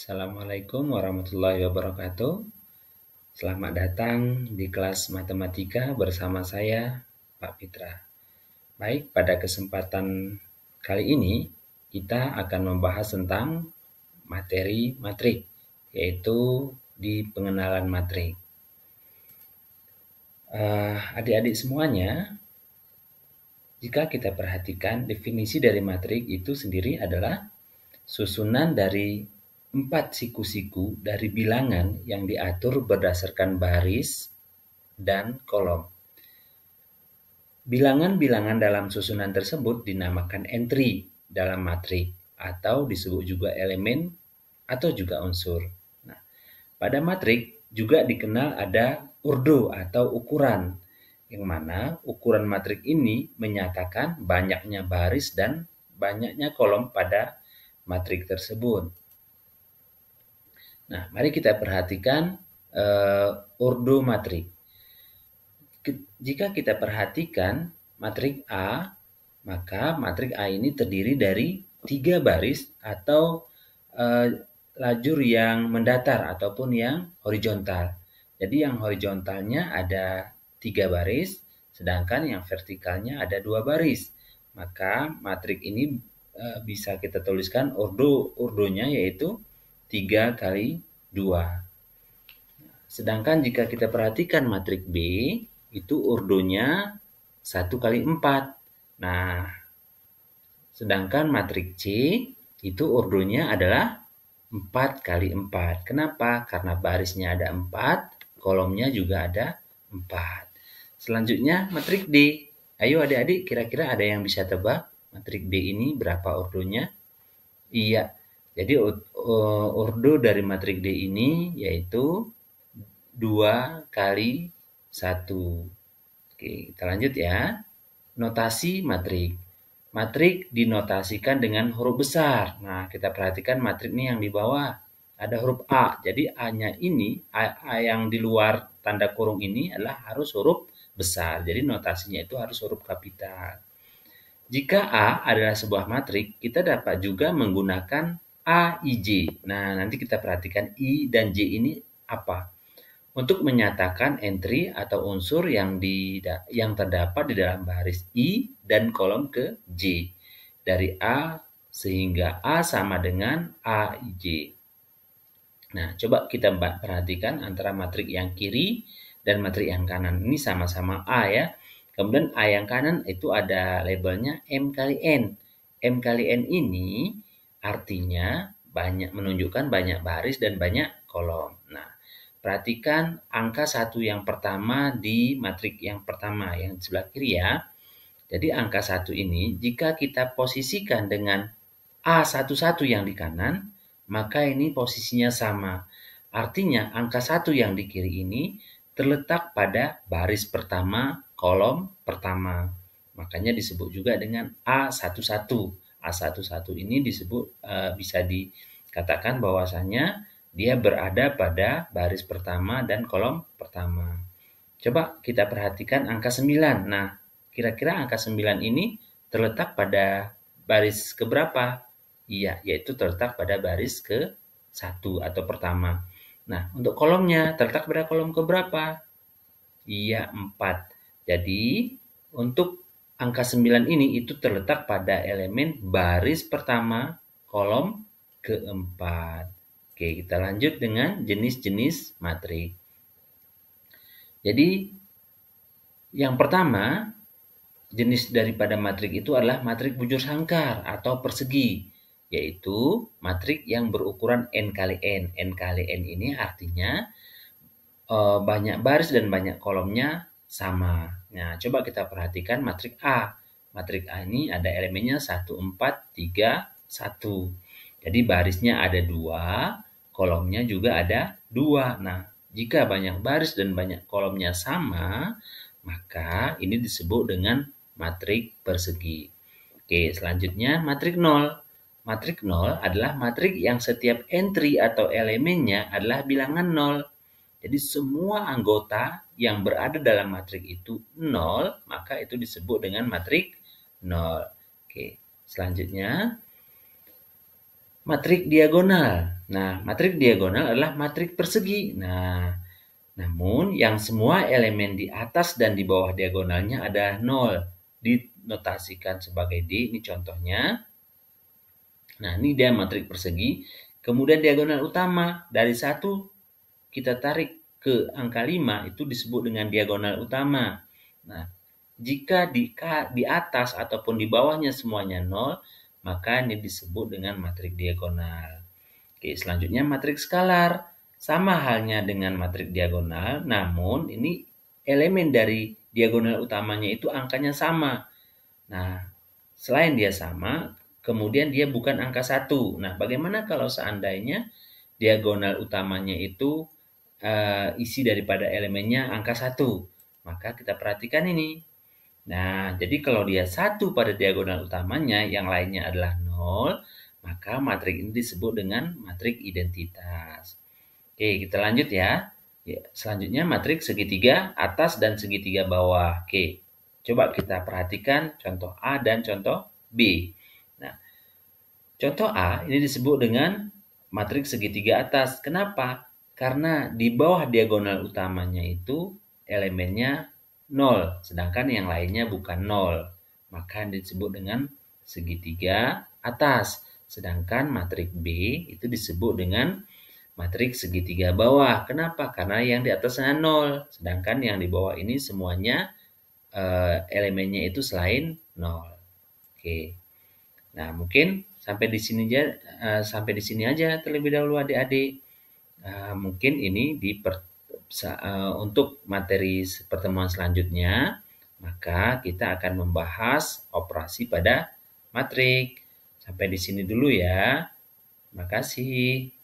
Assalamualaikum warahmatullahi wabarakatuh. Selamat datang di kelas matematika bersama saya, Pak Fitra. Baik, pada kesempatan kali ini kita akan membahas tentang materi matrik, yaitu di pengenalan matrik. Adik-adik semuanya, jika kita perhatikan definisi dari matrik itu sendiri adalah susunan dari 4 siku-siku dari bilangan yang diatur berdasarkan baris dan kolom. Bilangan-bilangan dalam susunan tersebut dinamakan entry dalam matrik atau disebut juga elemen atau juga unsur. Nah, pada matrik juga dikenal ada urdu atau ukuran, yang mana ukuran matrik ini menyatakan banyaknya baris dan banyaknya kolom pada matrik tersebut. Nah, mari kita perhatikan urdu matrik. Jika kita perhatikan matrik A, maka matrik A ini terdiri dari 3 baris atau lajur yang mendatar ataupun yang horizontal. Jadi yang horizontalnya ada 3 baris, sedangkan yang vertikalnya ada 2 baris. Maka matrik ini bisa kita tuliskan urdunya yaitu 3 kali 2. Sedangkan jika kita perhatikan matrik B, itu urdunya 1 kali 4. Nah, sedangkan matrik C, itu urdunya adalah 4 kali 4. Kenapa? Karena barisnya ada 4, kolomnya juga ada 4. Selanjutnya matrik D. Ayo adik-adik, kira-kira ada yang bisa tebak matrik D ini berapa urdunya? Iya, jadi urdu dari matrik D ini yaitu 2 kali 1. Oke, kita lanjut ya. Notasi matrik. Matrik dinotasikan dengan huruf besar. Nah, kita perhatikan matrik ini yang di bawah. Ada huruf A. Jadi A-nya ini, A yang di luar tanda kurung ini adalah harus huruf besar. Jadi notasinya itu harus huruf kapital. Jika A adalah sebuah matrik, kita dapat juga menggunakan A, I, J. Nah, nanti kita perhatikan I dan J ini apa. Untuk menyatakan entry atau unsur yang terdapat di dalam baris I dan kolom ke J. Dari A sehingga A sama dengan A, I, J. Nah, coba kita perhatikan antara matrik yang kiri dan matrik yang kanan. Ini sama-sama A ya. Kemudian A yang kanan itu ada labelnya M kali N. M kali N ini artinya menunjukkan banyak baris dan banyak kolom. Nah, perhatikan angka 1 yang pertama di matrik yang pertama, yang di sebelah kiri ya. Jadi angka 1 ini jika kita posisikan dengan A11 yang di kanan, maka ini posisinya sama. Artinya angka 1 yang di kiri ini terletak pada baris pertama, kolom pertama. Makanya disebut juga dengan A11. A11 ini disebut bisa dikatakan bahwasanya dia berada pada baris pertama dan kolom pertama. Coba kita perhatikan angka 9. Nah, kira-kira angka 9 ini terletak pada baris keberapa? Iya, yaitu terletak pada baris ke-1 atau pertama. Nah, untuk kolomnya terletak pada kolom keberapa? Iya, 4. Jadi, untuk angka 9 ini itu terletak pada elemen baris pertama, kolom keempat. Oke, kita lanjut dengan jenis-jenis matrik. Jadi, yang pertama, jenis daripada matrik itu adalah matrik bujur sangkar atau persegi, yaitu matrik yang berukuran N kali N. N kali N ini artinya banyak baris dan banyak kolomnya sama. Nah, coba kita perhatikan matrik A. Matrik A ini ada elemennya 1, 4, 3, 1. Jadi barisnya ada 2, kolomnya juga ada 2. Nah, jika banyak baris dan banyak kolomnya sama, maka ini disebut dengan matrik persegi. Oke, selanjutnya matrik 0. Matrik 0 adalah matrik yang setiap entry atau elemennya adalah bilangan 0. Jadi semua anggota yang berada dalam matrik itu 0, maka itu disebut dengan matrik 0. Oke, selanjutnya matrik diagonal. Nah, matrik diagonal adalah matrik persegi. Nah, namun yang semua elemen di atas dan di bawah diagonalnya ada 0. Dinotasikan sebagai D, ini contohnya. Nah, ini dia matrik persegi. Kemudian diagonal utama, dari 1 kita tarik ke angka 5, itu disebut dengan diagonal utama. Nah, jika di atas ataupun di bawahnya semuanya 0, maka ini disebut dengan matrik diagonal. Oke, selanjutnya matrik skalar. Sama halnya dengan matrik diagonal, namun ini elemen dari diagonal utamanya itu angkanya sama. Nah, selain dia sama, kemudian dia bukan angka 1. Nah, bagaimana kalau seandainya diagonal utamanya itu isi daripada elemennya angka 1? Maka kita perhatikan ini. Nah, jadi kalau dia 1 pada diagonal utamanya, yang lainnya adalah 0, maka matrik ini disebut dengan matrik identitas. Oke, kita lanjut ya. Ya, selanjutnya matrik segitiga atas dan segitiga bawah. Oke, coba kita perhatikan contoh A dan contoh B. Nah, contoh A ini disebut dengan matrik segitiga atas. Kenapa? Karena di bawah diagonal utamanya itu elemennya 0, sedangkan yang lainnya bukan 0. Maka disebut dengan segitiga atas. Sedangkan matrik B itu disebut dengan matrik segitiga bawah. Kenapa? Karena yang di atasnya 0, sedangkan yang di bawah ini semuanya elemennya itu selain 0. Oke. Nah, mungkin sampai di sini aja terlebih dahulu adik-adik. Mungkin ini untuk materi pertemuan selanjutnya, maka kita akan membahas operasi pada matrik. Sampai di sini dulu ya. Terima kasih.